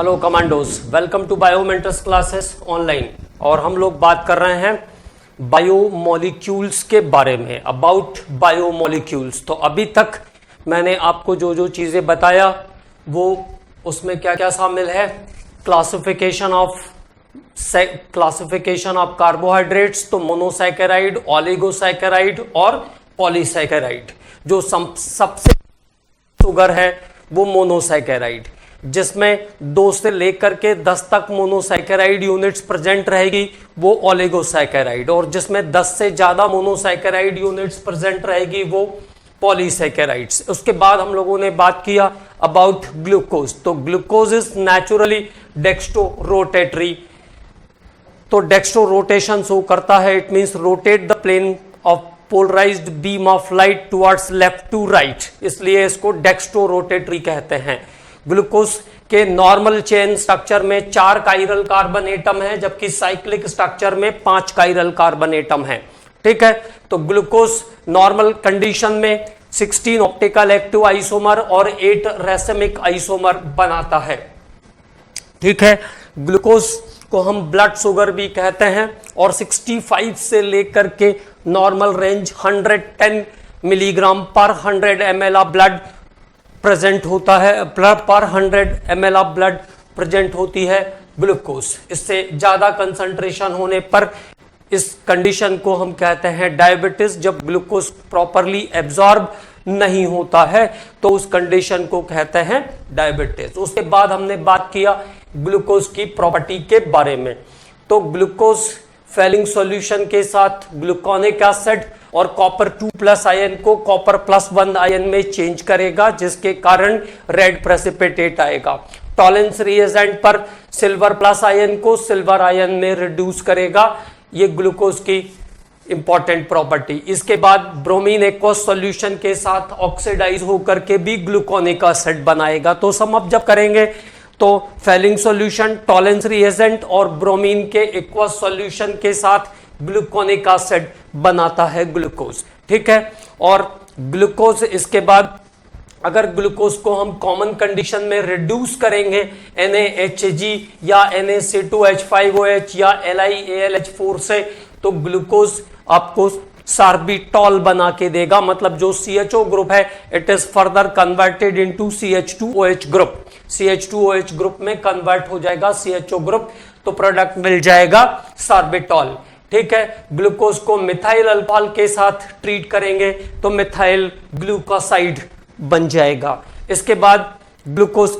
Hello commandos, welcome to Biomentors classes online. और हम लोग बात कर रहे हैं बायोमोलिक्यूल्स के बारे में, अबाउट बायोमोलिक्यूल्स। तो अभी तक मैंने आपको जो जो चीजें बताया वो उसमें क्या क्या शामिल है। क्लासिफिकेशन ऑफ कार्बोहाइड्रेट्स, तो मोनोसैकेराइड, ओलिगोसैकेराइड और पॉलीसैकेराइड। जो सबसे शुगर है वो मोनोसैकेराइड, जिसमें 2 से लेकर के 10 तक मोनोसैकेराइड यूनिट्स प्रेजेंट रहेगी वो ओलिगोसैकेराइड, और जिसमें 10 से ज्यादा मोनोसैकेराइड यूनिट्स प्रेजेंट रहेगी वो पॉलीसैकेराइड्स। उसके बाद हम लोगों ने बात किया अबाउट ग्लूकोज। तो ग्लूकोज इज नेचुरली डेक्स्ट्रो-रोटेटरी। तो डेक्स्ट्रो रोटेशन शो करता है, it means rotate the plane of polarised beam of light towards left to right, इसलिए इसको डेक्स्ट्रो रोटेटरी कहते हैं। ग्लूकोज के नॉर्मल चेन स्ट्रक्चर में 4 काइरल कार्बन एटम है, जबकि साइक्लिक स्ट्रक्चर में 5 काइरल कार्बन एटम है। ठीक है, तो ग्लूकोज नॉर्मल कंडीशन में 16 ऑप्टिकल एक्टिव आइसोमर और 8 रेसिमिक आइसोमर बनाता है। ठीक है, ग्लूकोज को हम ब्लड शुगर भी कहते हैं, और 65 से लेकर के नॉर्मल रेंज 110 मिलीग्राम पर 100 ml ऑफ ब्लड प्रेजेंट होता है, पर 100 ml ऑफ ब्लड प्रेजेंट होती है ग्लूकोज। इससे ज्यादा कंसंट्रेशन होने पर इस कंडीशन को हम कहते हैं डायबिटीज। जब ग्लूकोज प्रॉपरली एब्जॉर्ब नहीं होता है तो उस कंडीशन को कहते हैं डायबिटीज। उसके बाद हमने बात किया ग्लूकोज की प्रॉपर्टी के बारे में। तो ग्लूकोज फेलिंग सॉल्यूशन के साथ ग्लूकोनिक एसिड और कॉपर 2+ आयन को कॉपर +1 आयन में चेंज करेगा, जिसके कारण रेड प्रेसिपिटेट आएगा। टॉलेंस रिएजेंट पर सिल्वर प्लस आयन को सिल्वर आयन में रिड्यूस करेगा। ये ग्लूकोज की इंपॉर्टेंट प्रॉपर्टी। इसके बाद ब्रोमीन एक्वस सॉल्यूशन के साथ ऑक्सीडाइज होकर के भी ग्लूकोनिक एसिड बनाएगा। तो सम अप जब करेंगे तो फेलिंग सॉल्यूशन, टॉलेंस रिएजेंट और ब्रोमीन के एक्वस सॉल्यूशन के साथ ग्लूकोनिक एसिड बनाता है ग्लूकोज। ठीक है, और ग्लूकोज इसके बाद अगर ग्लूकोज को हम कॉमन कंडीशन में रिड्यूस करेंगे NaHg या Na2H5OH या LiAlH4 से, तो ग्लूकोज आपको सार्बिटॉल बना के देगा। मतलब जो CHO ग्रुप है it is further converted into CH2OH group. CH2OH group में कन्वर्ट हो जाएगा CHO ग्रुप, तो प्रोडक्ट मिल जाएगा सार्बिटॉल। ठीक है, ग्लूकोज को मिथाइल अल्कोहल के साथ ट्रीट करेंगे तो मिथाइल ग्लूकोसाइड बन जाएगा। इसके बाद ग्लूकोज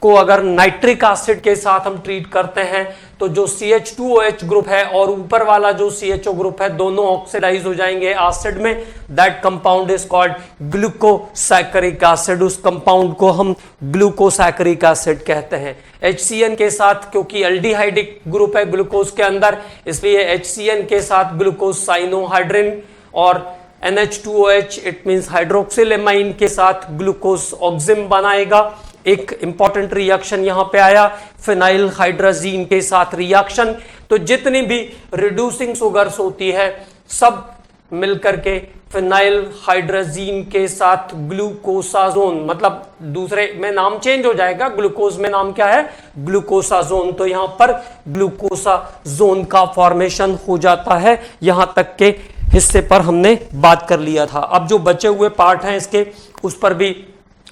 को अगर नाइट्रिक एसिड के साथ हम ट्रीट करते हैं तो जो CH2OH ग्रुप है और ऊपर वाला जो CHO ग्रुप है दोनों ऑक्सीडाइज हो जाएंगे एसिड में। That compound is called glucosaccharic acid. उस कंपाउंड को हम ग्लूकोसैकरिक एसिड कहते हैं। HCN के साथ, क्योंकि एल्डिहाइडिक ग्रुप है ग्लूकोज के अंदर, इसलिए HCN के साथ ग्लूकोज साइनोहाइड्रिन, और NH2OH it means hydroxyl amine के साथ ग्लूकोज ऑक्सिम बनाएगा। एक इंपॉर्टेंट रिएक्शन यहां पे आया, फिनाइल हाइड्राजीन के साथ रिएक्शन। तो जितनी भी रिड्यूसिंग शुगर्स होती है सब मिलकर के फिनाइल हाइड्राजीन के साथ ग्लूकोसाजोन, मतलब दूसरे में नाम चेंज हो जाएगा, ग्लूकोज में नाम क्या है ग्लूकोसाजोन। तो यहां पर ग्लूकोसाजोन का फॉर्मेशन हो जाता है। यहां तक के हिस्से पर हमने बात कर लिया था। अब जो बचे हुए पार्ट हैं इसके, उस पर भी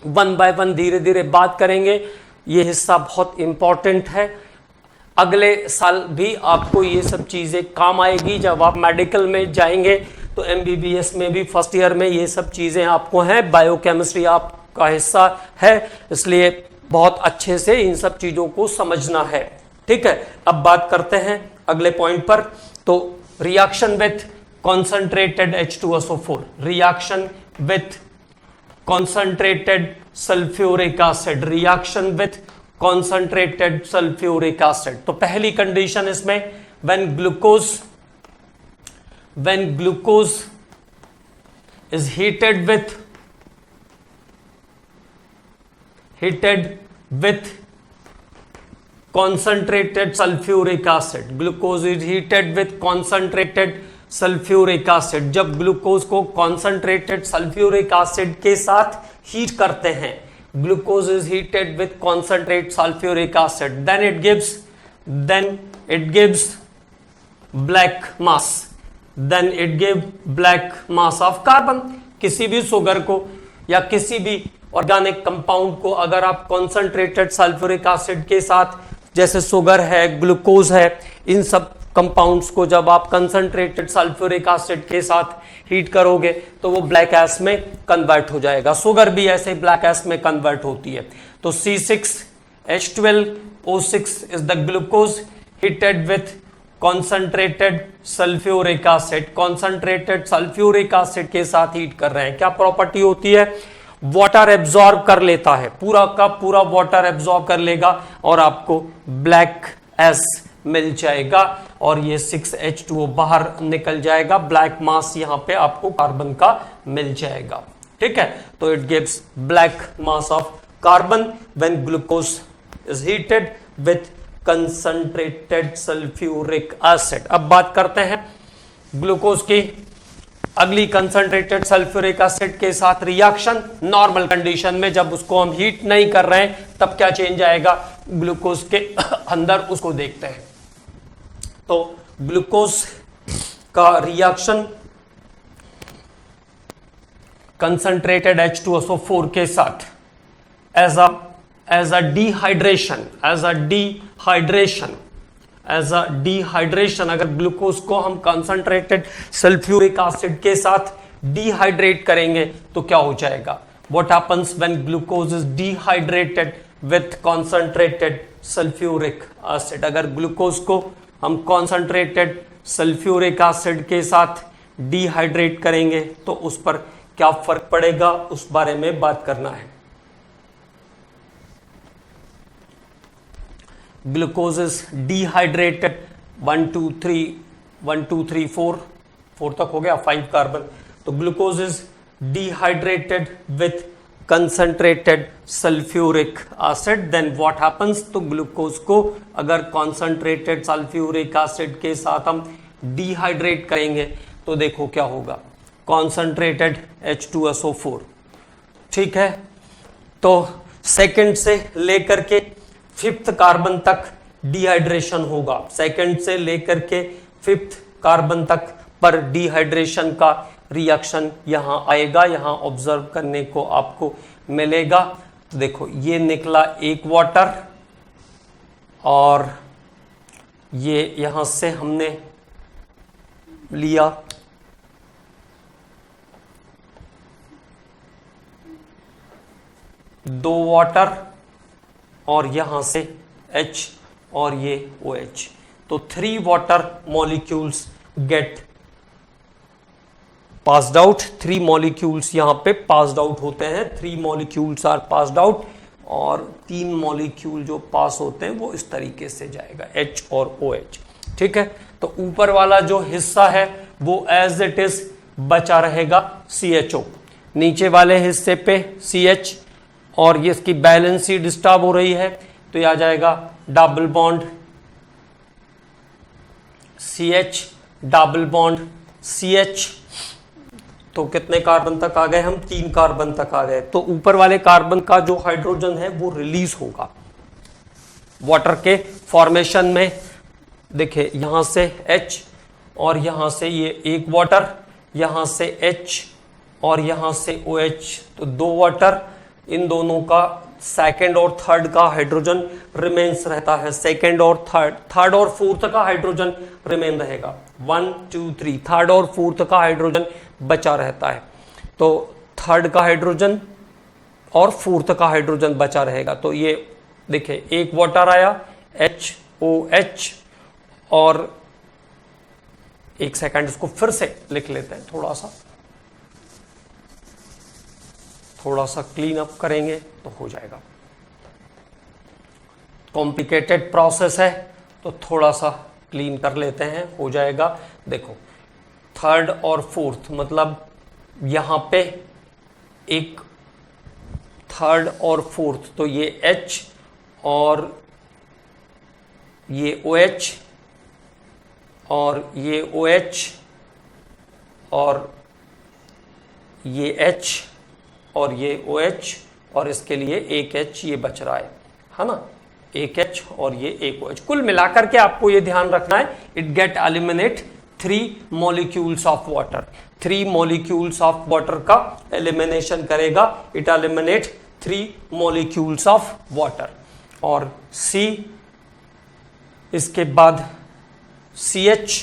1 बाय 1 धीरे धीरे बात करेंगे। ये हिस्सा बहुत इंपॉर्टेंट है, अगले साल भी आपको ये सब चीजें काम आएगी। जब आप मेडिकल में जाएंगे तो MBBS में भी फर्स्ट ईयर में ये सब चीजें आपको हैं। बायोकेमिस्ट्री आपका हिस्सा है, इसलिए बहुत अच्छे से इन सब चीजों को समझना है। ठीक है, अब बात करते हैं अगले पॉइंट पर। तो reaction with concentrated H2SO4, reaction with concentrated sulfuric acid, reaction with concentrated sulfuric acid। तो पहली कंडीशन इसमें when glucose is heated with concentrated sulfuric acid, glucose is heated with concentrated sulphuric acid. जब glucose को concentrated sulphuric acid के साथ heat करते हैं glucose is heated with concentrate sulfuric acid, then it gives black mass, then it give black mass of carbon. किसी भी sugar को या किसी भी ऑर्गेनिक कंपाउंड को अगर आप कॉन्सेंट्रेटेड सल्फ्यूरिक एसिड के साथ, जैसे शुगर है, ग्लूकोज है, इन सब कंपाउंड्स को जब आप कंसंट्रेटेड सल्फ्यूरिक एसिड के साथ हीट करोगे तो वो ब्लैक एस में कन्वर्ट हो जाएगा। शुगर भी ऐसे ब्लैक एस में कन्वर्ट होती है। तो C6H12O6 is the glucose heated with concentrated sulphuric acid. Concentrated sulphuric acid के साथ हीट कर रहे हैं। क्या प्रॉपर्टी होती है? वाटर एब्जॉर्ब कर लेता है, पूरा का पूरा वाटर एब्जॉर्ब कर लेगा और आपको ब्लैक एस मिल जाएगा और ये 6H2O बाहर निकल जाएगा। ब्लैक मास यहां पे आपको कार्बन का मिल जाएगा। ठीक है, तो it gives black mass of carbon when glucose is heated with concentrated sulphuric acid. अब बात करते हैं ग्लूकोज की अगली कंसंट्रेटेड सल्फ्यूरिक एसिड के साथ रिएक्शन। नॉर्मल कंडीशन में जब उसको हम हीट नहीं कर रहे हैं तब क्या चेंज आएगा ग्लूकोज के अंदर, उसको देखते हैं। तो ग्लूकोज का रिएक्शन कंसंट्रेटेड H2SO4 के साथ एज अ डिहाइड्रेशन, अगर ग्लूकोज को हम कंसंट्रेटेड सल्फ्यूरिक एसिड के साथ डिहाइड्रेट करेंगे तो क्या हो जाएगा? What happens when glucose is dehydrated with concentrated sulphuric acid? अगर ग्लूकोज को हम कंसंट्रेटेड सल्फ्यूरिक एसिड के साथ डिहाइड्रेट करेंगे तो उस पर क्या फर्क पड़ेगा, उस बारे में बात करना है। ग्लूकोज इज डिहाइड्रेटेड 1 2 3 4 तक हो गया, 5 कार्बन। तो glucose is dehydrated with concentrated sulphuric acid, then what happens? तो ग्लूकोज को अगर कंसंट्रेटेड सल्फ्यूरिक एसिड के साथ हम डिहाइड्रेट करेंगे तो देखो क्या होगा, कंसंट्रेटेड H2SO4। ठीक है, तो सेकंड से लेकर के 5th कार्बन तक डिहाइड्रेशन होगा। सेकंड से लेकर के 5th कार्बन तक पर डिहाइड्रेशन का रिएक्शन यहां आएगा, यहां ऑब्जर्व करने को आपको मिलेगा। तो देखो ये निकला एक वाटर और ये यहां से हमने लिया दो वाटर और यहां से H और ये OH। तो 3 water molecules get passed out. 3 molecules यहां पे पास्ड आउट होते हैं। 3 मॉलिक्यूल्स आर पास्ड आउट और 3 मॉलिक्यूल जो पास होते हैं वो इस तरीके से जाएगा, H और OH। ठीक है, तो ऊपर वाला जो हिस्सा है वो एज इट इज बचा रहेगा CHO। नीचे वाले हिस्से पे CH और ये इसकी बैलेंस ही डिस्टर्ब हो रही है तो ये आ जाएगा double bond CH double bond CH। तो कितने कार्बन तक आ गए हम? 3 कार्बन तक आ गए। तो ऊपर वाले कार्बन का जो हाइड्रोजन है वो रिलीज होगा वाटर के फॉर्मेशन में। देखिए यहां से H और यहां से ये एक वाटर, यहां से H और यहां से OH, तो 2 वाटर। इन दोनों का सेकंड और थर्ड का हाइड्रोजन रिमेन्स रहता है। सेकंड और थर्ड और फोर्थ का हाइड्रोजन रिमेन रहेगा। 1 2 3 थर्ड और फोर्थ का हाइड्रोजन बचा रहता है। तो थर्ड का हाइड्रोजन और फोर्थ का हाइड्रोजन बचा रहेगा। तो ये देखिए एक वाटर आया HOH और एक सेकंड इसको फिर से लिख लेते हैं, थोड़ा सा क्लीन अप करेंगे तो हो जाएगा। कॉम्प्लिकेटेड प्रोसेस है तो थोड़ा सा क्लीन कर लेते हैं, हो जाएगा। देखो थर्ड और फोर्थ मतलब यहां पे एक थर्ड और फोर्थ, तो ये H और ये OH और ये OH और ये H और ये OH और इसके लिए एक H ये बच रहा है ना, एक H और ये एक OH। कुल मिलाकर के आपको ये ध्यान रखना है, it get eliminate 3 molecules of water, 3 molecules of water का एलिमिनेशन करेगा, it eliminate 3 molecules of water. और C, इसके बाद CH,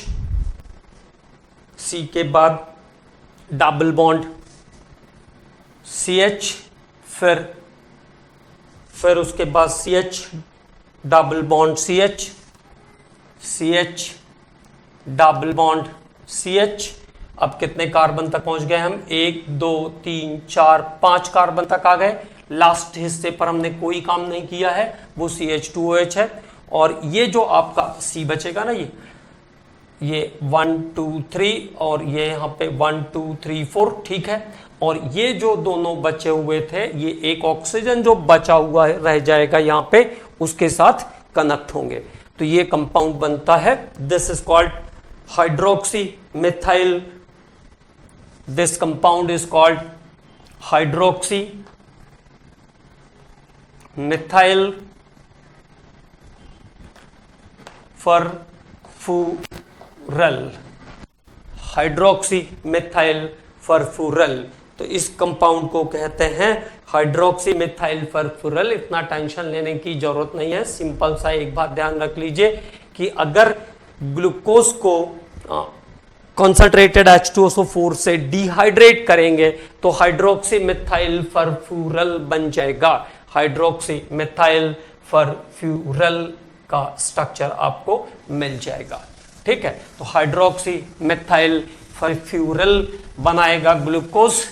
C के बाद डबल बॉन्ड CH, फिर उसके बाद CH double bond CH, CH double bond CH। अब कितने कार्बन तक पहुंच गए हम? 1 2 3 4 5 कार्बन तक आ गए। लास्ट हिस्से पर हमने कोई काम नहीं किया है, वो CH2OH है। और ये जो आपका C बचेगा ना, ये 1 2 3 और ये यहाँ पे 1 2 3 4, ठीक है। और ये जो दोनों बचे हुए थे, ये एक ऑक्सीजन जो बचा हुआ रह जाएगा यहाँ पे, उसके साथ कनेक्ट होंगे, तो ये कंपाउंड बनता है। This is called hydroxy methyl, this compound is called hydroxy methyl furfural, hydroxy methyl furfural. तो इस कंपाउंड को कहते हैं हाइड्रोक्सी मिथाइल फरफूरल। इतना टेंशन लेने की जरूरत नहीं है, सिंपल सा एक बात ध्यान रख लीजिए कि अगर ग्लूकोज को कॉन्सेंट्रेटेड H2SO4 से डिहाइड्रेट करेंगे तो हाइड्रोक्सी मिथाइल फरफूरल बन जाएगा। हाइड्रोक्सी मिथाइल फरफूरल का स्ट्रक्चर आपको मिल जाएगा, ठीक है। तो हाइड्रोक्सी मिथाइल फरफ्यूरल बनाएगा ग्लूकोज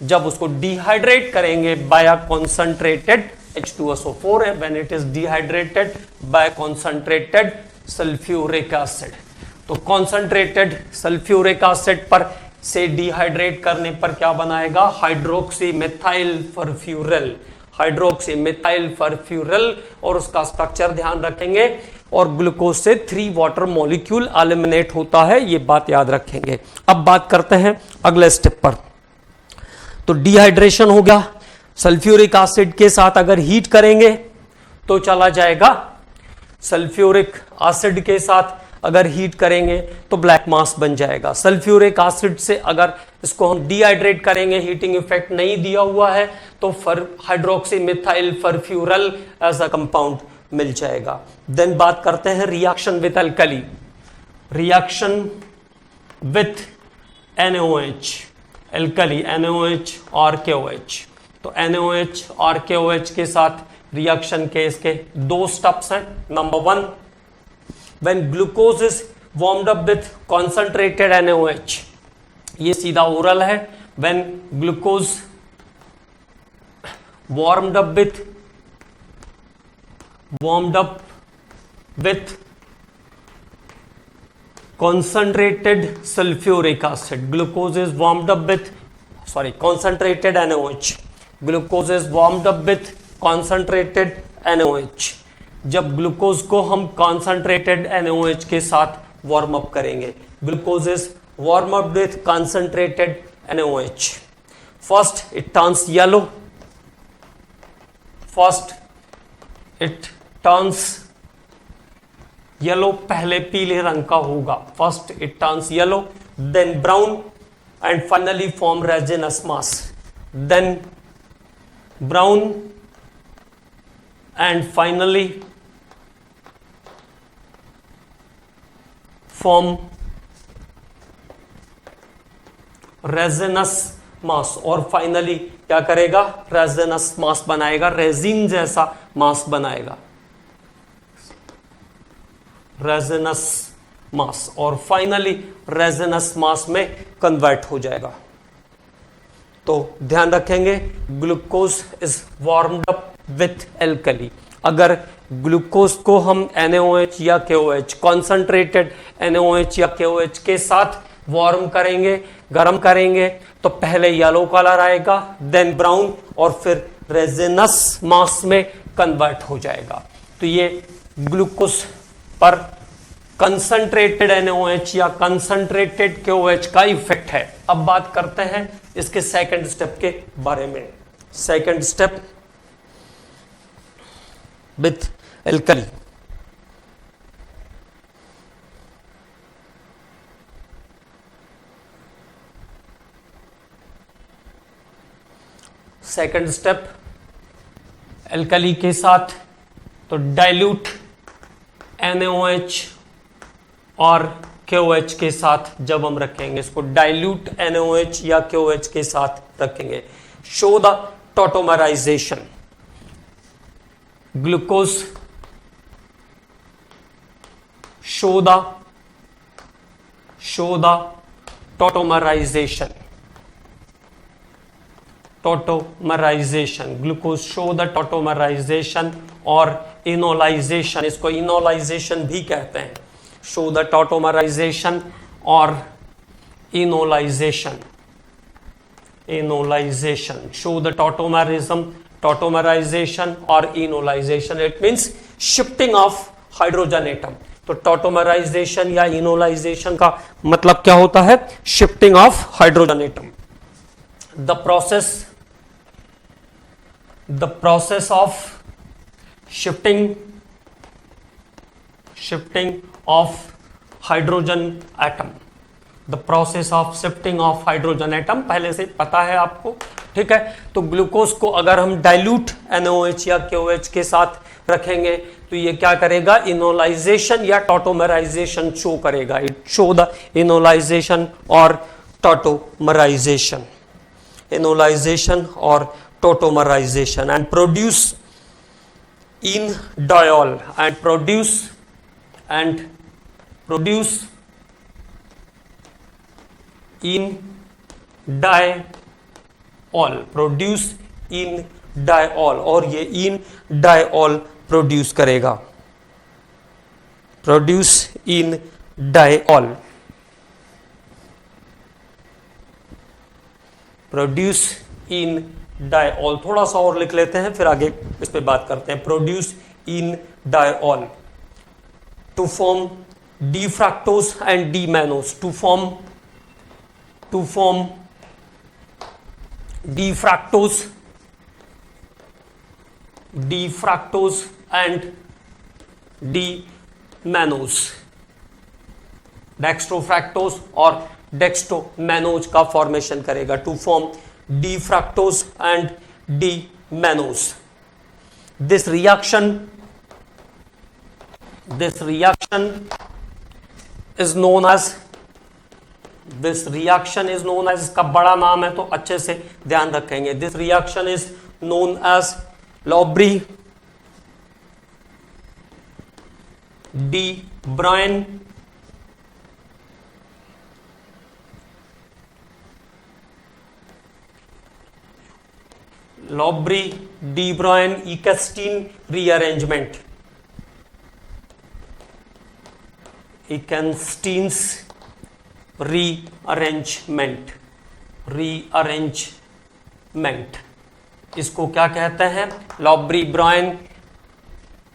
जब उसको डिहाइड्रेट करेंगे बाय कॉन्सेंट्रेटेड H2SO4 है, when it is dehydrated by concentrated sulphuric acid. तो कॉन्सेंट्रेटेड सल्फ्यूरिक एसिड पर से डिहाइड्रेट करने पर क्या बनाएगा? Hydroxy methyl furfural, hydroxy methyl furfural. और उसका स्ट्रक्चर ध्यान रखेंगे, और ग्लूकोज से 3 वाटर मॉलिक्यूल एलिमिनेट होता है, ये बात याद रखेंगे। अब बात करते हैं अगले स्टेप पर। तो डिहाइड्रेशन हो गया, सल्फ्यूरिक एसिड के साथ अगर हीट करेंगे तो चला जाएगा, सल्फ्यूरिक एसिड के साथ अगर हीट करेंगे तो ब्लैक मास बन जाएगा। सल्फ्यूरिक एसिड से अगर इसको हम डिहाइड्रेट करेंगे, हीटिंग इफेक्ट नहीं दिया हुआ है, तो hydroxy methyl furfural as a compound मिल जाएगा। देन बात करते हैं reaction with alkali, reaction with NaOH, alkali NaOH और KOH। तो NaOH और KOH के साथ रिएक्शन के इसके 2 स्टेप्स हैं। Number 1, when glucose is warmed up with concentrated NaOH, ये सीधा ओरल है। when glucose warmed up with concentrated sulfuric acid, glucose is warmed up with concentrated NaOH, glucose is warmed up with concentrated NaOH। जब glucose को हम concentrated NaOH के साथ warm up करेंगे, glucose is warm up with concentrated NaOH, first it turns yellow, first it turns yellow, पहले पीले रंग का होगा, first it turns yellow, then brown and finally form resinous mass, then brown and finally form resinous mass, और finally क्या करेगा? Resinous मास बनाएगा, resin जैसा मास बनाएगा, रेजिनस मास, और फाइनली रेजिनस मास में कन्वर्ट हो जाएगा। तो ध्यान रखेंगे, glucose is warmed up with alkali. अगर ग्लूकोज को हम NaOH या KOH, कॉन्सेंट्रेटेड NaOH या KOH के साथ वार्म करेंगे, गर्म करेंगे, तो पहले येलो कलर आएगा, देन ब्राउन, और फिर रेजिनस मास में कन्वर्ट हो जाएगा। तो ये ग्लूकोज पर कंसंट्रेटेड NaOH या कंसंट्रेटेड KOH का इफेक्ट है। अब बात करते हैं इसके सेकंड स्टेप के बारे में। Second step with alkali. Second step, alkali के साथ तो डाइल्यूट NaOH और KOH के साथ जब हम रखेंगे इसको, डाइल्यूट NaOH या KOH के साथ रखेंगे, show the tautomerisation, glucose show the tautomerisation, glucose show the tautomerisation और इनोलाइजेशन, इसको इनोलाइजेशन भी कहते हैं, शो द टॉटोमराइजेशन और इनोलाइजेशन, शो द टॉटोमराइजेशन और enolisation, it means shifting of hydrogen atom. तो टॉटोमराइजेशन या इनोलाइजेशन का मतलब क्या होता है? Shifting of hydrogen atom. The process of shifting of hydrogen atom, the process of shifting of hydrogen atom पहले से पता है आपको, ठीक है। तो ग्लूकोज को अगर हम डाइल्यूट NaOH या KOH के साथ रखेंगे तो ये क्या करेगा? इनोलाइजेशन या टॉटोमराइजेशन शो करेगा, इट शो द इनोलाइजेशन और टॉटोमराइजेशन, इनोलाइजेशन और tautomerisation, and produce indiol and produce indiol, और ये indiol प्रोड्यूस करेगा, डाइऑल, थोड़ा सा और लिख लेते हैं फिर आगे इस पे बात करते हैं। Produce in diol to form D fructose and D mannose, to form D fructose and D mannose, dextrofructose और डेक्स्ट्रोमैनोज का फॉर्मेशन करेगा, to form D fructose and D mannose. This reaction is known as, इसका बड़ा नाम है तो अच्छे से ध्यान रखेंगे। This reaction is known as Lowry-de-Bruyn Ekstein rearrangement, Ekstein's rearrangement, इसको क्या कहते हैं? Lowry-Bruyn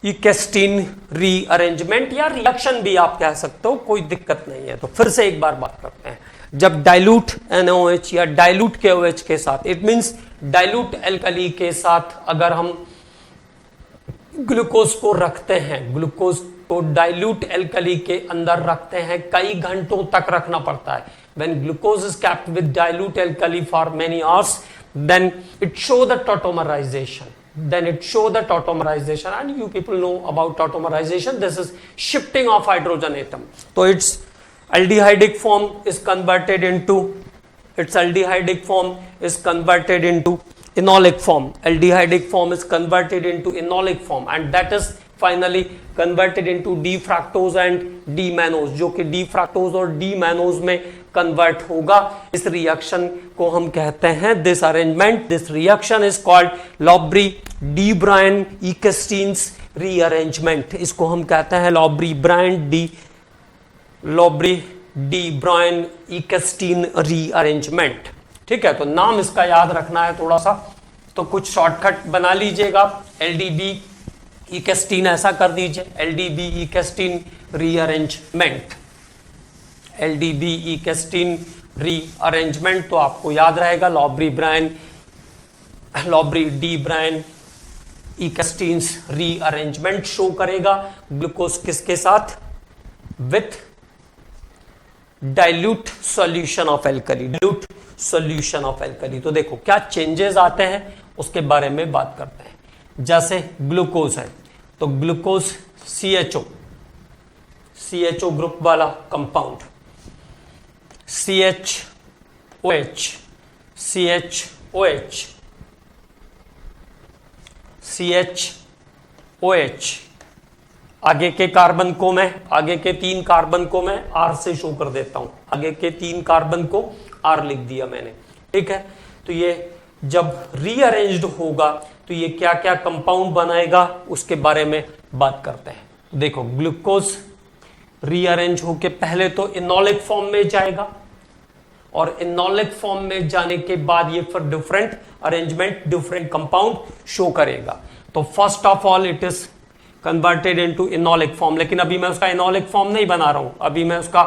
Ekstein rearrangement या रिएक्शन भी आप कह सकते हो, कोई दिक्कत नहीं है। तो फिर से एक बार बात करते हैं, जब डाइल्यूट NaOH या डाइल्यूट KOH के साथ, इट मींस डाइल्यूट एल्कली के साथ अगर हम ग्लूकोज को रखते हैं, ग्लूकोज को डाइल्यूट एल्कली के अंदर रखते हैं, कई घंटों तक रखना पड़ता है। When glucose is kept with dilute alkali for many hours, then it show the tautomerization. And you people know about tautomerization. This is shifting of hydrogen atom. So its aldehydic form is converted into enolic form, and that is finally converted into D fructose and D mannose, जो कि D fructose और D mannose में convert होगा। इस reaction को हम कहते हैं, this reaction is called Lowry-de-Bruyn Ekstein's rearrangement, इसको हम कहते हैं Lowry-de-Bruyn Ekstein rearrangement, ठीक है। तो नाम इसका याद रखना है थोड़ा सा, तो कुछ शॉर्टकट बना लीजिएगा। LDB Ekstein ऐसा कर दीजिए, LDB Ekstein rearrangement, LDB Ekstein rearrangement, तो आपको याद रहेगा Lowry-de-Bruyn इकस्टीन्स रीअरेंजमेंट शो करेगा ग्लूकोज किसके साथ, with dilute solution of alkali, dilute solution of alkali. तो देखो क्या चेंजेस आते हैं उसके बारे में बात करते हैं। जैसे ग्लूकोज है तो ग्लूकोज CHO ग्रुप वाला कंपाउंड, CHOH, आगे के कार्बन को मैं, आगे के 3 कार्बन को मैं R से शो कर देता हूं, आगे के 3 कार्बन को R लिख दिया मैंने, ठीक है। तो ये जब रीअरेंज्ड होगा तो ये क्या क्या कंपाउंड बनाएगा उसके बारे में बात करते हैं। देखो ग्लूकोज रीअरेंज होके पहले तो इनोलिक फॉर्म में जाएगा और इनोलिक फॉर्म में जाने के बाद ये फिर different arrangement, different compound show करेगा। तो first of all it is converted into enolic form, लेकिन अभी मैं उसका इनोलिक फॉर्म नहीं बना रहा हूं, अभी मैं उसका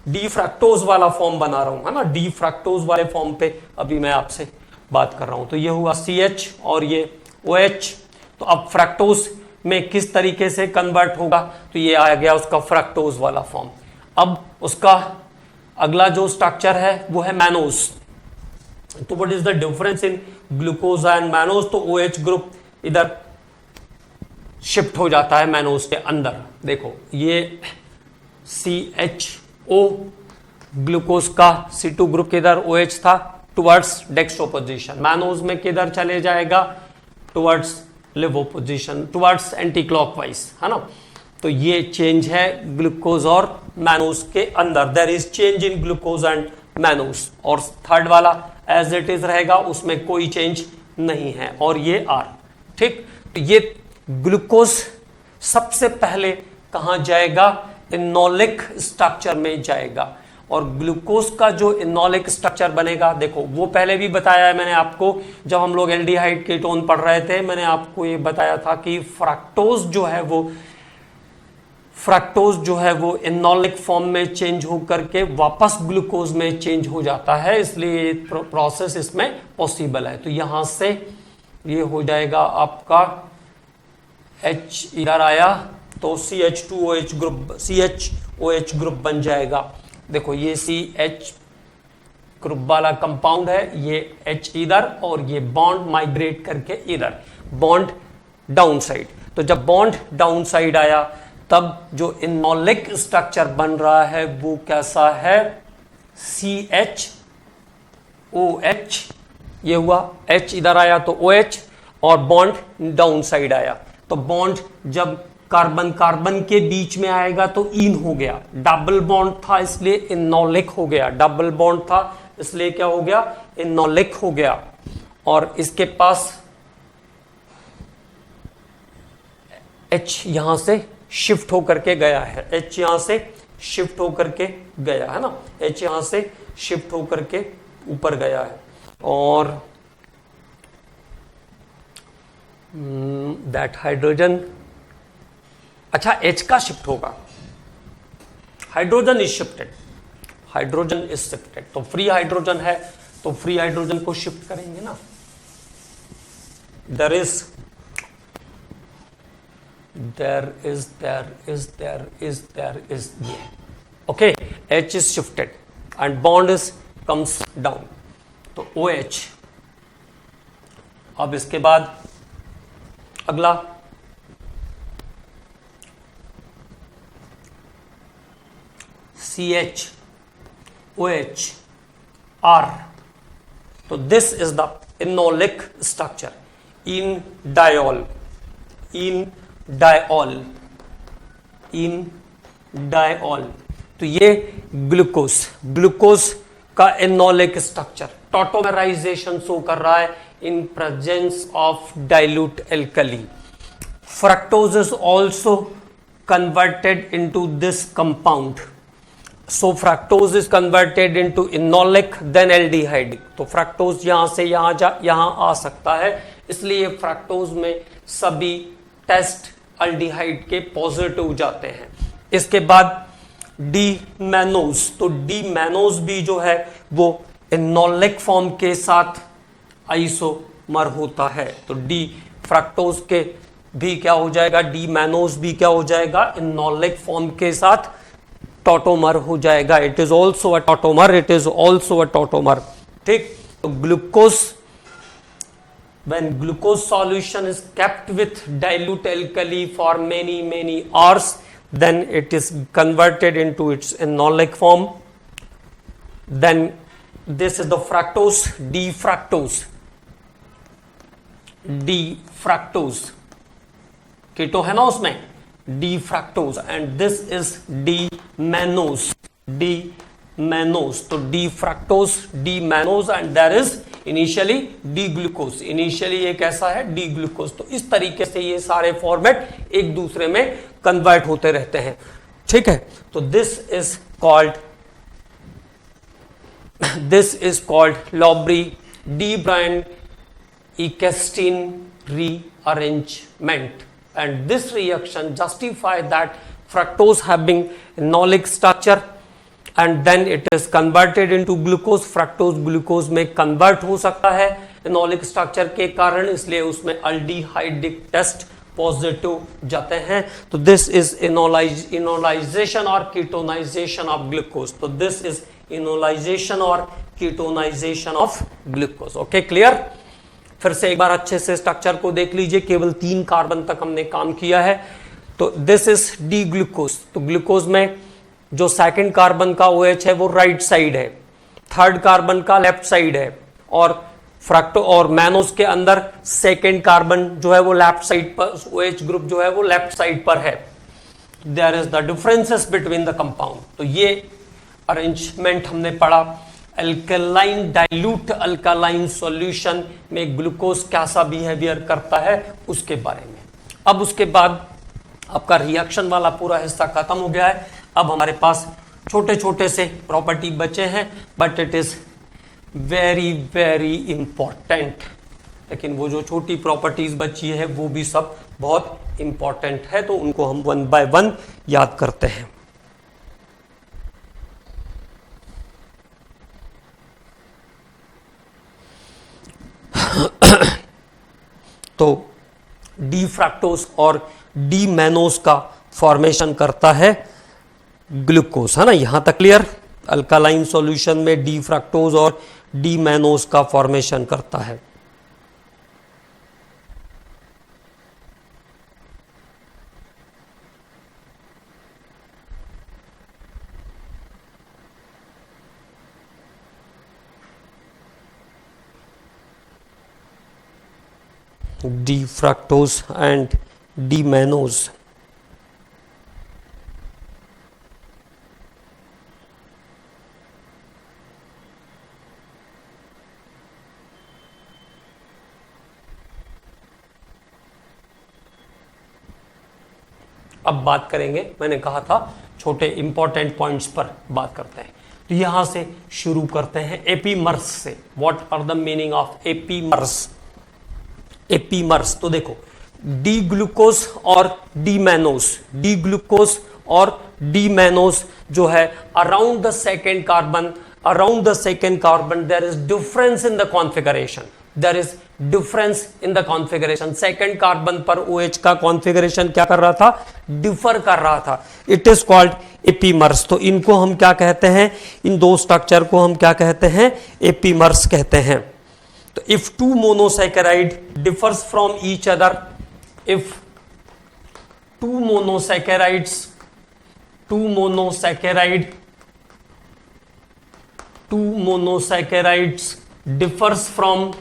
डी फ्रक्टोज वाला फॉर्म बना रहा हूं, है ना। डी फ्रक्टोज वाले फॉर्म पे अभी मैं आपसे बात कर रहा हूं। तो ये हुआ CH और ये OH। तो अब फ्रक्टोज में किस तरीके से कन्वर्ट होगा, तो ये आ गया उसका फ्रक्टोज वाला फॉर्म। अब उसका अगला जो स्ट्रक्चर है वो है मैनोज। तो what is the difference in glucose and mannose, तो OH ग्रुप इधर शिफ्ट हो जाता है मैनोज के अंदर। देखो ये CHO ग्लूकोज का C2 ग्रुप किधर, OH था, टुवर्ड्स डेक्स्ट्रो पोजीशन। मैनोज में किधर चले जाएगा, towards लिवो position, towards anti clockwise, है ना। तो ये चेंज है ग्लूकोज और मैनोज के अंदर, there is change in glucose and mannose. और थर्ड वाला एज इट इज रहेगा, उसमें कोई चेंज नहीं है, और ये R, ठीक। तो ये ग्लूकोज सबसे पहले कहां जाएगा, इनोलिक स्ट्रक्चर में जाएगा। और ग्लूकोज का जो इनोलिक स्ट्रक्चर बनेगा, देखो वो पहले भी बताया है मैंने आपको, जब हम लोग एल्डिहाइड कीटोन पढ़ रहे थे, मैंने आपको ये बताया था कि फ्रक्टोज जो है वो इनोलिक फॉर्म में चेंज होकर के वापस ग्लूकोज में चेंज हो जाता है, इसलिए प्रोसेस इसमें पॉसिबल है। तो यहां से ये हो जाएगा आपका H इधर आया तो CH2OH ग्रुप, CHOH ग्रुप बन जाएगा। देखो ये CH ग्रुप वाला कंपाउंड है, ये H इधर, और ये बॉन्ड माइग्रेट करके इधर, बॉन्ड डाउन साइड। तो जब बॉन्ड डाउन साइड आया तब जो इनोलिक स्ट्रक्चर बन रहा है वो कैसा है, CHOH, ये हुआ, H इधर आया तो OH, और बॉन्ड डाउन साइड आया। तो बॉन्ड जब कार्बन कार्बन के बीच में आएगा तो इन हो गया, डबल बॉन्ड था इसलिए इनोलिक हो गया, डबल बॉन्ड था इसलिए क्या हो गया, इनोलिक हो गया। और इसके पास H यहां से शिफ्ट होकर के गया है, H यहां से शिफ्ट होकर के गया है ना, H यहां से शिफ्ट होकर के ऊपर गया है। और दैट हाइड्रोजन, अच्छा H का शिफ्ट होगा, hydrogen is shifted, hydrogen is shifted. तो फ्री हाइड्रोजन है तो फ्री हाइड्रोजन को शिफ्ट करेंगे ना, there is ये, okay, H is shifted and bond is comes down, तो OH। अब इसके बाद अगला CHOH R, तो this is the enolic structure, in diol, तो ये ग्लूकोज का इनोलिक स्ट्रक्चर टॉटोमराइजेशन शो कर रहा है in presence of dilute alkali. Fructose is also converted into this compound, so fructose is converted into enolic then aldehyde। तो fructose यहां से यहां आ सकता है, इसलिए फ्रक्टोज में सभी टेस्ट अल्डिहाइड के पॉजिटिव जाते हैं। इसके बाद डी मैनोज, तो डी मैनोज भी जो है वो इनोलिक फॉर्म के साथ आइसोमर होता है। तो डी फ्रक्टोज के भी क्या हो जाएगा, डी मैनोज भी क्या हो जाएगा, इनोलिक फॉर्म के साथ टॉटोमर हो जाएगा। It is also a tautomer, it is also a tautomer. ठीक, तो glucose, when glucose solution is kept with dilute alkali for many hours, then it is converted into its enolic form. Then this is the fructose, d-fructose, keto है ना उसमें, d-fructose, and this is d-mannose, तो d-fructose, d-mannose, and there is initially D glucose, initially ये कैसा है, D glucose. तो इस तरीके से ये सारे फॉर्मेट एक दूसरे में कन्वर्ट होते रहते हैं। ठीक है, तो this is called Lobry de Bruyn Ekenstein rearrangement, and this reaction justify that fructose having enolic structure and then it is converted into glucose. Fructose glucose में कन्वर्ट हो सकता है इनोलिक स्ट्रक्चर के कारण, इसलिए उसमें अल्डिहाइडिक टेस्ट पॉजिटिव जाते हैं। तो दिस इज इनोलाइजेशन और कीटोनाइजेशन ऑफ ग्लूकोज। तो दिस इज इनोलाइजेशन और कीटोनाइजेशन ऑफ ग्लूकोज। Okay, clear. फिर से एक बार अच्छे से स्ट्रक्चर को देख लीजिए, केवल 3 कार्बन तक हमने काम किया है। तो दिस इज डी ग्लूकोज। तो ग्लूकोज में जो सेकंड कार्बन का OH है वो राइट साइड है, थर्ड कार्बन का लेफ्ट साइड है, और फ्रक्टो और मैनोस के अंदर सेकंड कार्बन जो है वो लेफ्ट साइड पर, OH ग्रुप जो है वो लेफ्ट साइड पर है। There is the differences between the compound. तो ये अरेंजमेंट हमने पढ़ा। अल्कलाइन, डाइल्यूट अल्कलाइन सॉल्यूशन में ग्लूकोज कैसा बिहेवियर करता है उसके बारे में। अब उसके बाद आपका रिएक्शन वाला पूरा हिस्सा खत्म हो गया है। अब हमारे पास छोटे छोटे से प्रॉपर्टी बचे हैं, but it is very very important. लेकिन वो जो छोटी प्रॉपर्टीज बची है वो भी सब बहुत इंपॉर्टेंट है, तो उनको हम 1 बाय 1 याद करते हैं। तो डी फ्रक्टोज और डी मैनोज का फॉर्मेशन करता है ग्लूकोज, है ना, यहां तक क्लियर। अल्कालाइन सॉल्यूशन में डी फ्रक्टोज और डी मैनोज का फॉर्मेशन करता है। D fructose and D mannose. अब बात करेंगे, मैंने कहा था छोटे इंपॉर्टेंट पॉइंट्स पर बात करते हैं। तो यहां से शुरू करते हैं एपीमर्स से। What are the meaning of epimers? Epimers, तो देखो, डी ग्लूकोज और डी मैनोज, डी ग्लूकोज और डी मैनोज जो है around the second carbon there is difference in the configuration, there is difference in the configuration. Second carbon पर OH का configuration क्या कर रहा था, डिफर कर रहा था। It is called epimers. तो इनको हम क्या कहते हैं, इन दो स्ट्रक्चर को हम क्या कहते हैं, एपीमर्स कहते हैं। तो if two monosaccharide differs from each other, if two monosaccharides differs from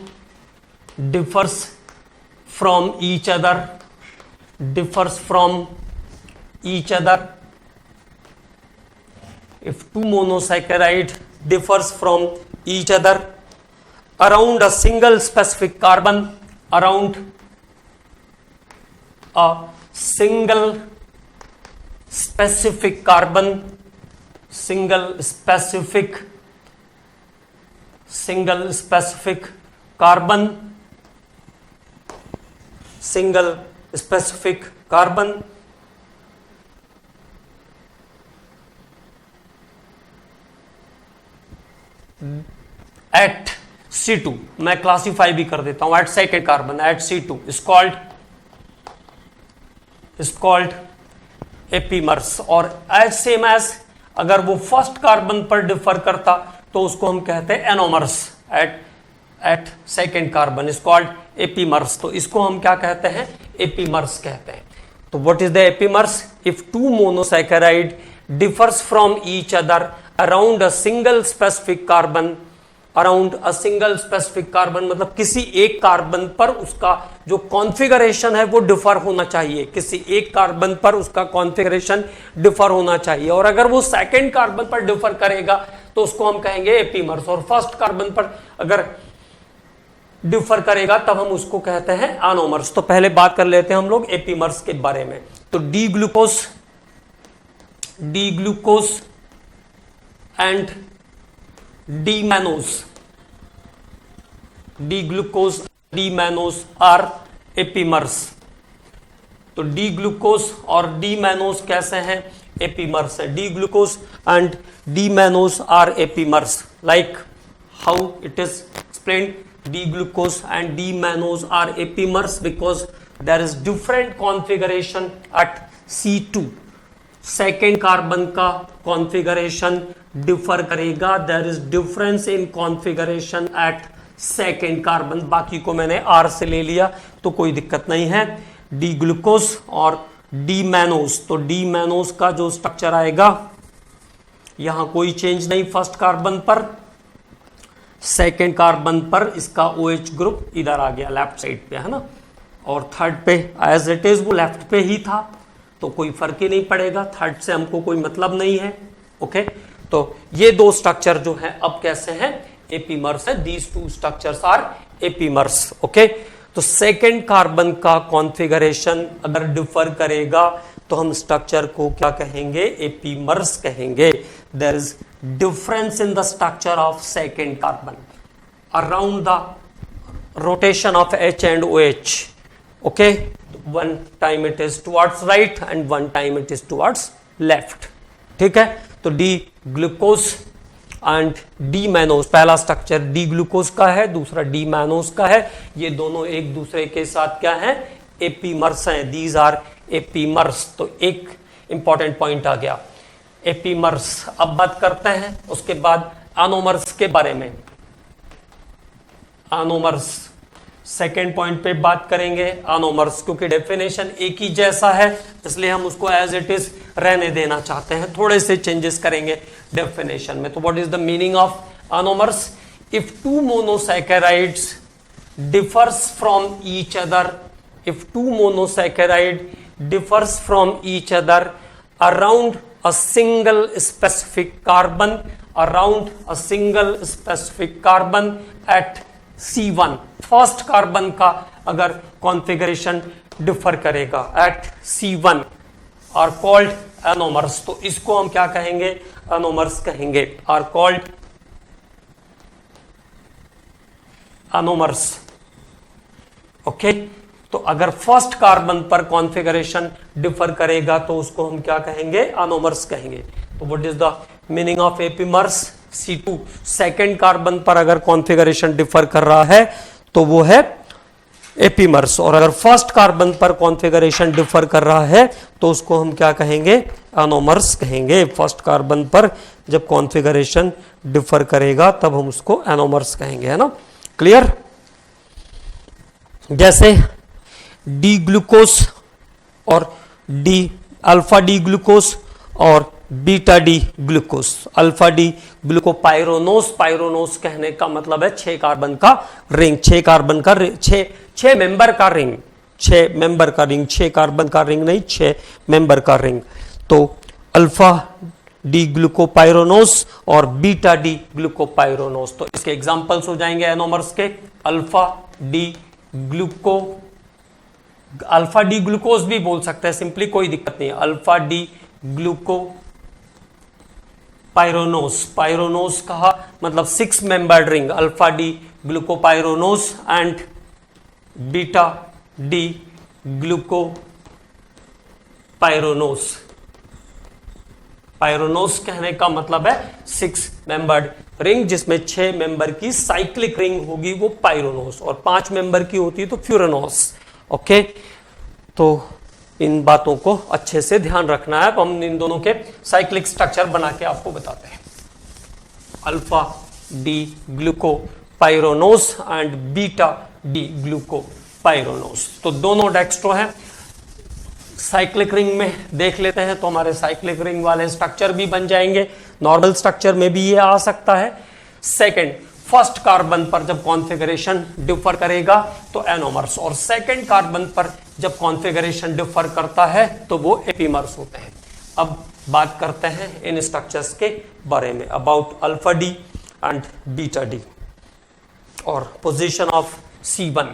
each other, if two monosaccharide differs from each other around a single specific carbon, around a single specific carbon, single specific carbon at C2, मैं classify भी कर देता हूं at second carbon at C2 is called epimers. और as same as अगर वो first carbon पर differ करता तो उसको हम कहते हैं anomers at second carbon is called epimers. तो इसको हम क्या कहते हैं? एपीमर्स कहते हैं। तो what is the epimers? If two monosaccharide differs from each other around a single specific carbon, around a single specific carbon मतलब किसी एक कार्बन पर उसका जो कॉन्फ़िगरेशन है वो डिफर होना चाहिए, किसी एक कार्बन पर उसका कॉन्फ़िगरेशन डिफर होना चाहिए। और अगर वो सेकंड कार्बन पर डिफर करेगा तो उसको हम कहेंगे एपीमर्स। और फर्स्ट कार्बन पर अगर डिफर करेगा तब हम उसको कहते हैं एनोमर्स। तो पहले बात कर लेते हैं हम लोग एपीमर्स के बारे में। तो D glucose and D mannose are epimers. तो डी ग्लूकोज और डी मैनोज कैसे हैं? एपीमर्स है। D glucose and D mannose are epimers. Like how it is explained, D glucose and D mannose are epimers because there is different configuration at C2. Second carbon का configuration differ करेगा, there is difference in configuration at second carbon. बाकी को मैंने R से ले लिया तो कोई दिक्कत नहीं है। D ग्लूकोज और D मैनोज, तो D मैनोज का जो स्ट्रक्चर आएगा यहां कोई चेंज नहीं फर्स्ट कार्बन पर, सेकेंड कार्बन पर इसका OH ग्रुप इधर आ गया लेफ्ट साइड पे, है ना, और थर्ड पे एज इट इज वो लेफ्ट पे ही था तो कोई फर्क ही नहीं पड़ेगा, थर्ड से हमको कोई मतलब नहीं है। ओके, तो ये दो स्ट्रक्चर जो है अब कैसे हैं? एपीमर्स है। These two structures are epimers. Okay, तो सेकेंड कार्बन का कॉन्फ़िगरेशन अगर डिफर करेगा तो हम स्ट्रक्चर को क्या कहेंगे? एपीमर्स कहेंगे। There is difference in the structure of second carbon around the rotation of H and OH. Okay, one time it is towards right and one time it is towards left. ठीक है, तो D glucose and D mannose, पहला structure D glucose का है, दूसरा D mannose का है। ये दोनों एक दूसरे के साथ क्या है? एपीमर्स हैं। These are epimers. तो एक इंपॉर्टेंट पॉइंट आ गया एपीमर्स। अब बात करते हैं उसके बाद एनोमर्स के बारे में। एनोमर्स सेकेंड पॉइंट पे बात करेंगे एनोमर्स, क्योंकि डेफिनेशन एक ही जैसा है इसलिए हम उसको एज इट इज रहने देना चाहते हैं, थोड़े से चेंजेस करेंगे डेफिनेशन में। तो what is the meaning of anomers? If two monosaccharides differs from each other, if two monosaccharide differs from each other around a single specific carbon, around a single specific carbon at C1, first carbon का अगर configuration differ करेगा at C1 are called anomers. तो इसको हम क्या कहेंगे? Anomers कहेंगे। Are called anomers. Okay, तो अगर फर्स्ट कार्बन पर कॉन्फ़िगरेशन डिफर करेगा तो उसको हम क्या कहेंगे? एनोमर्स कहेंगे। तो what is the meaning of epimers? C2 second carbon पर अगर कॉन्फ़िगरेशन डिफर कर रहा है तो वो है एपीमर्स, और अगर फर्स्ट कार्बन पर कॉन्फ़िगरेशन डिफर कर रहा है तो उसको हम क्या कहेंगे? एनोमर्स कहेंगे। फर्स्ट कार्बन पर जब कॉन्फ़िगरेशन डिफर करेगा तब हम उसको एनोमर्स कहेंगे, है ना? क्लियर? जैसे डी ग्लूकोज और अल्फा डी ग्लूकोज और beta D glucose. Alpha D glucopyranose, pyranose कहने का मतलब है 6 कार्बन का रिंग, 6 कार्बन का 6 मेंबर का रिंग, 6 मेंबर का रिंग, 6 कार्बन का रिंग नहीं, 6 मेंबर का रिंग। तो अल्फा डी ग्लूकोपाइरोनोस और बीटा डी ग्लूकोपाइरोनोस। तो इसके एग्जांपल्स हो जाएंगे एनोमर्स के। अल्फा डी ग्लूकोज भी बोल सकते हैं सिंपली, कोई दिक्कत नहीं है। अल्फा डी ग्लूको पाइरोनोस, पाइरोनोस कहा मतलब 6 membered ring, alpha D glucopyranose and beta D glucopyranose. Pyranose कहने का मतलब है 6 मेंबर्ड रिंग, जिसमें 6 मेंबर की साइक्लिक रिंग होगी वो पायरोनोस, और 5 मेंबर की होती है तो फ्यूरानोस। ओके, तो इन बातों को अच्छे से ध्यान रखना है। अब हम इन दोनों के साइक्लिक स्ट्रक्चर बना के आपको बताते हैं। Alpha D glucopyranose and beta D glucopyranose. तो दोनों डेक्स्ट्रो हैं। साइक्लिक रिंग में देख लेते हैं तो हमारे साइक्लिक रिंग वाले स्ट्रक्चर भी बन जाएंगे। नॉर्मल स्ट्रक्चर में भी ये आ सकता है। सेकंड, फर्स्ट कार्बन पर जब कॉन्फ़िगरेशन डिफर करेगा तो एनोमर्स, और सेकंड कार्बन पर जब कॉन्फ़िगरेशन डिफर करता है तो वो एपीमर्स होते हैं। अब बात करते हैं इन स्ट्रक्चर्स के बारे में, about alpha D and beta D और पोजीशन ऑफ C1।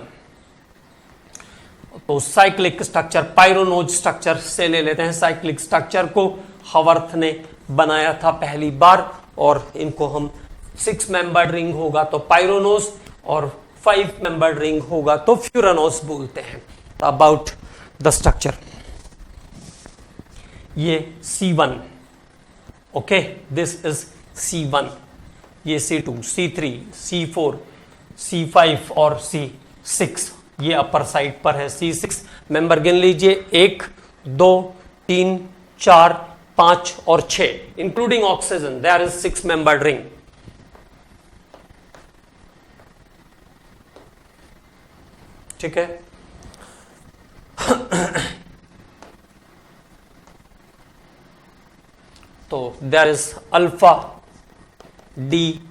तो साइक्लिक स्ट्रक्चर पायरोनोज स्ट्रक्चर से ले लेते हैं। साइक्लिक स्ट्रक्चर को हवर्थ ने बनाया था पहली बार, और इनको हम 6 मेंबर्ड रिंग होगा तो पायरोनोस और 5 मेंबर्ड रिंग होगा तो फ्यूरानोस बोलते हैं। तो अबाउट द स्ट्रक्चर, ये C1, okay, this is C1, ये C2, C3, C4, C5 और C6, ये अपर साइड पर है। C6 मेंबर गिन लीजिए, 1 2 3 4 5 और 6, including oxygen, there is 6 membered ring. ठीक है, तो there is alpha D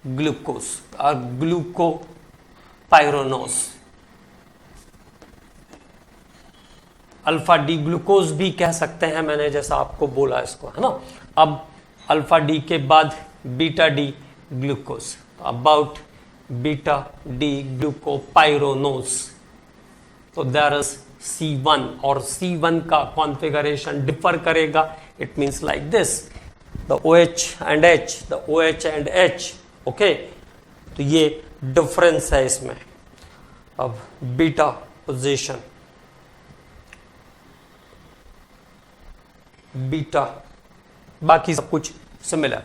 glucose और glucopyranose. Alpha D glucose भी कह सकते हैं, मैंने जैसा आपको बोला इसको, है ना। अब अल्फा डी के बाद beta D glucose, about beta D glucopyranose. तो देयर इज C1, और C1 का कॉन्फ़िगरेशन डिफर करेगा। It means like this, the OH and H, the OH and H, okay. तो ये डिफरेंस है इसमें। अब बीटा पोजीशन, बीटा, बाकी सब कुछ similar.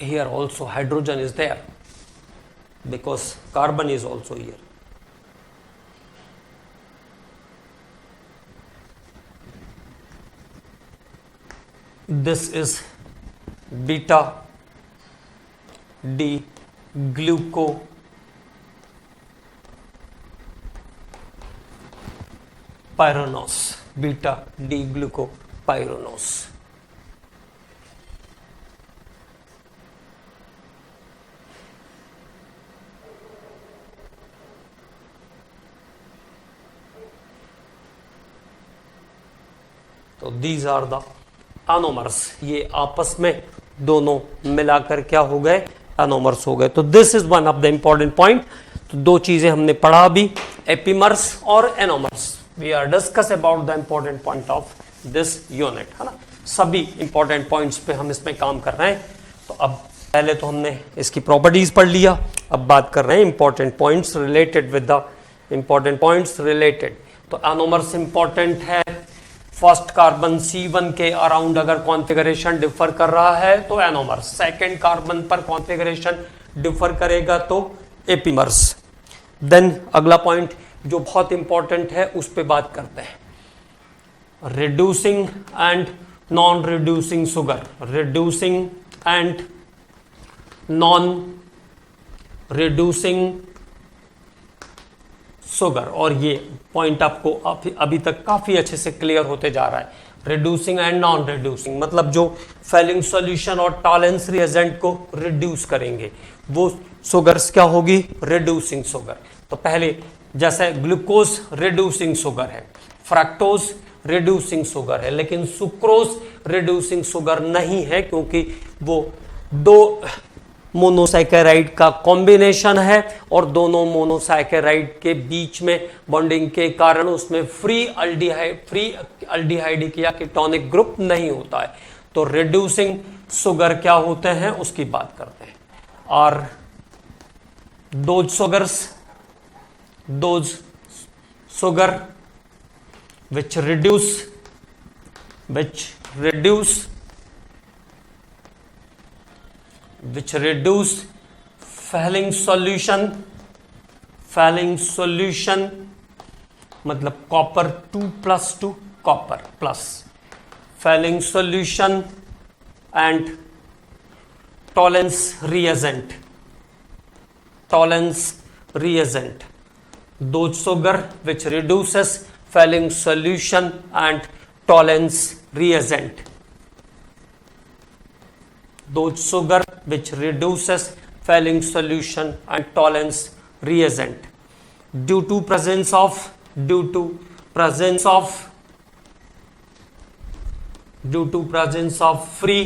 Here also hydrogen is there because carbon is also here. This is beta D gluco pyranose, beta D gluco pyranose। तो these are the anomers, ये आपस में दोनों मिलाकर क्या हो गए, एनोमर्स हो गए। तो this is one of the important point. तो दो चीजें हमने पढ़ा अभी, एपीमर्स और anomers. We are discuss about the important point of this unit, है ना। सभी इंपॉर्टेंट पॉइंट्स पे हम इसमें काम कर रहे हैं। तो अब पहले तो हमने इसकी प्रॉपर्टीज पढ़ लिया, अब बात कर रहे हैं important points related with the important points related. तो एनोमर्स इंपॉर्टेंट है। फर्स्ट कार्बन C1 के अराउंड अगर कॉन्फ़िगरेशन डिफर कर रहा है तो एनोमर्स, सेकंड कार्बन पर कॉन्फ़िगरेशन डिफर करेगा तो एपीमर्स। देन अगला पॉइंट जो बहुत इंपॉर्टेंट है उस पे बात करते हैं, reducing and non reducing sugar, reducing and non reducing sugar. और ये पॉइंट आपको अभी तक काफी अच्छे से क्लियर होते जा रहा है। रिड्यूसिंग एंड नॉन रिड्यूसिंग मतलब जो फेलिंग सॉल्यूशन और टॉलेंस रिएजेंट को रिड्यूस करेंगे वो शुगर्स क्या होगी, रिड्यूसिंग शुगर। तो पहले जैसे ग्लूकोज रिड्यूसिंग शुगर है, फ्रक्टोज रिड्यूसिंग शुगर है, लेकिन सुक्रोज रिड्यूसिंग शुगर नहीं है क्योंकि वो दो मोनोसैकेराइड का कॉम्बिनेशन है और दोनों मोनोसैकेराइड के बीच में बॉन्डिंग के कारण उसमें फ्री अल्डिहाइडिक या कीटोनिक ग्रुप नहीं होता है। तो रिड्यूसिंग शुगर क्या होते हैं उसकी बात करते हैं। और those sugar which reduce Fehling solution मतलब copper 2+2 copper plus Fehling solution and Tollens reagent dose sugar which reduces Fehling solution and Tollens reagent dose sugar which reduces Fehling solution and Tollens reagent due to presence of free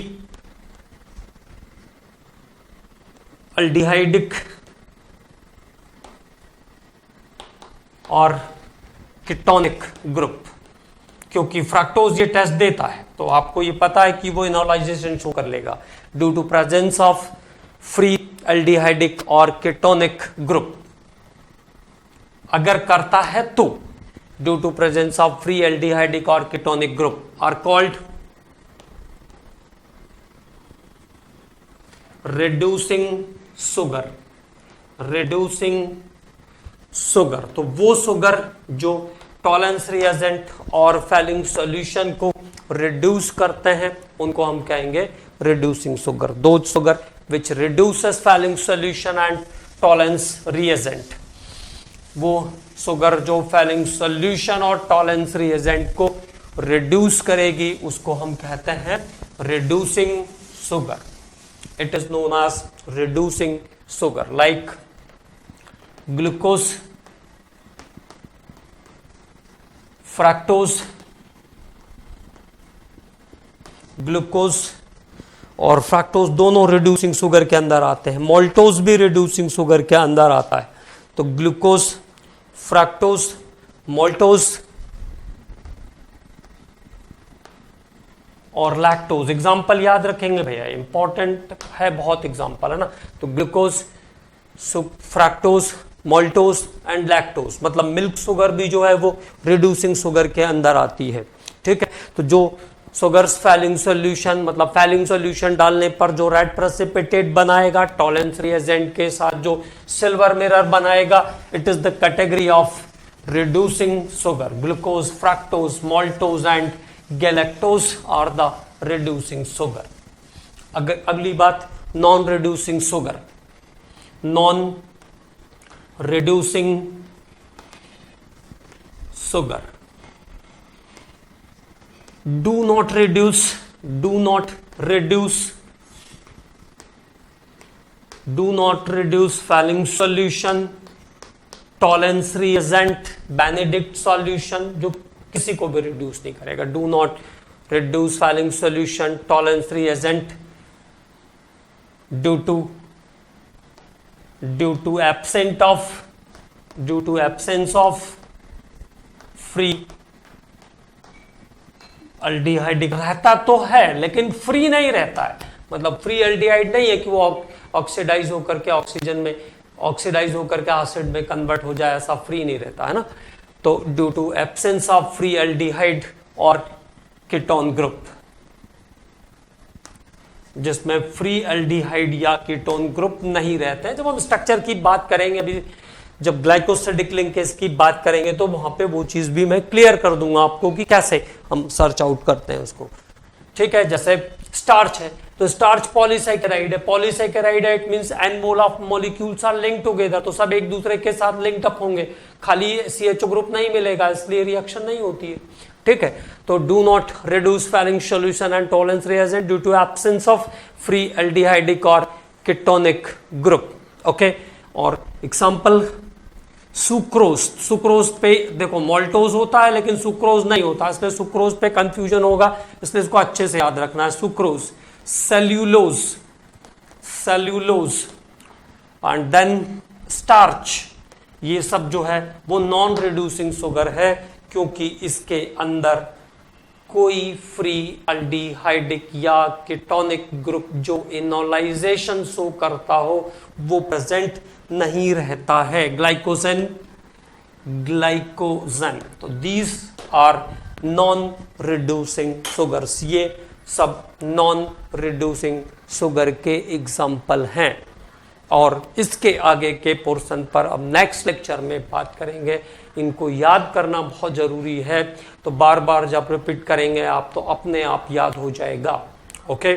aldehydic और ketonic group. क्योंकि fructose ये test देता है तो आपको ये पता है कि वो इनोलाइजेशन शो कर लेगा due to presence of free aldehydic और कीटोनिक ग्रुप। अगर करता है तो due to presence of free aldehydic और ketonic group are called reducing sugar. तो वो शुगर जो टॉलेंस रिएजेंट और फेलिंग सॉल्यूशन को रिड्यूस करते हैं उनको हम कहेंगे reducing sugar. Those sugar which reduces Fehling solution and Tollens reagent, वो शुगर जो फेलिंग सॉल्यूशन और टॉलेंस रिएजेंट को रिड्यूस करेगी उसको हम कहते हैं reducing sugar. It is known as reducing sugar like glucose, glucose और फ्रक्टोज दोनों रिड्यूसिंग शुगर के अंदर आते हैं। मोल्टोज भी रिड्यूसिंग शुगर के अंदर आता है। तो ग्लूकोज, फ्रक्टोज, मोल्टोज और लैक्टोज। एग्जाम्पल याद रखेंगे भैया, इंपॉर्टेंट है बहुत एग्जाम्पल, है ना। तो glucose, fructose, maltose and lactose, मतलब मिल्क शुगर भी जो है वो रिड्यूसिंग शुगर के अंदर आती है। ठीक है, तो जो शुगर्स फेलिंग सॉल्यूशन, मतलब फेलिंग सॉल्यूशन डालने पर जो रेड प्रेसिपिटेट बनाएगा टॉलेंस रिएजेंट के साथ जो सिल्वर मिरर बनाएगा, it is the category of reducing sugar. Glucose, fructose, maltose and galactose are the reducing sugar. अगली बात non reducing sugar. Non reducing sugar do not reduce Fehling solution, Tollens reagent, Benedict solution, जो किसी को भी reduce नहीं करेगा। Do not reduce Fehling solution, Tollens reagent due to absence of free aldehyde. रहता तो है लेकिन फ्री नहीं रहता है, मतलब फ्री एल्डिहाइड नहीं है कि वो ऑक्सीडाइज होकर के ऑक्सीजन में ऑक्सीडाइज होकर के एसिड में कन्वर्ट हो जाए, ऐसा फ्री नहीं रहता है ना। तो due to absence of free aldehyde और कीटोन ग्रुप, जिसमें फ्री एल्डिहाइड या कीटोन ग्रुप नहीं रहते हैं। जब हम स्ट्रक्चर की बात करेंगे, अभी जब ग्लाइकोसिडिक लिंकेज की बात करेंगे तो वहां पे वो चीज भी मैं क्लियर कर दूंगा आपको कि कैसे हम सर्च आउट करते हैं उसको। ठीक है, जैसे स्टार्च है तो स्टार्च पॉलीसैकेराइड है। पॉलीसैकेराइड है, it means n mole of molecules are linked together, तो सब एक दूसरे के साथ लिंक्ड अप होंगे, खाली CHO ग्रुप नहीं मिलेगा, इसलिए रिएक्शन नहीं होती है। ठीक है, तो do not reduce Fehling solution and Tollens reagent due to absence of free aldehydic और कीटोनिक ग्रुप। ओके, और एग्जांपल सुक्रोज पे देखो मोल्टोज होता है लेकिन सुक्रोज नहीं होता, इसलिए सुक्रोज पे कंफ्यूजन होगा, इसलिए इसको अच्छे से याद रखना है। Sucrose, cellulose and then starch, ये सब जो है वो नॉन रिड्यूसिंग शुगर है, क्योंकि इसके अंदर कोई फ्री अल्डिहाइडिक या कीटोनिक ग्रुप जो इनोलाइजेशन शो करता हो वो प्रेजेंट नहीं रहता है। ग्लाइकोजन, ग्लाइकोजन, तो these are non reducing sugars, ये सब नॉन रिड्यूसिंग शुगर के एग्जाम्पल हैं। और इसके आगे के पोर्शन पर अब नेक्स्ट लेक्चर में बात करेंगे। इनको याद करना बहुत जरूरी है, तो बार बार जब रिपीट करेंगे आप तो अपने आप याद हो जाएगा। ओके।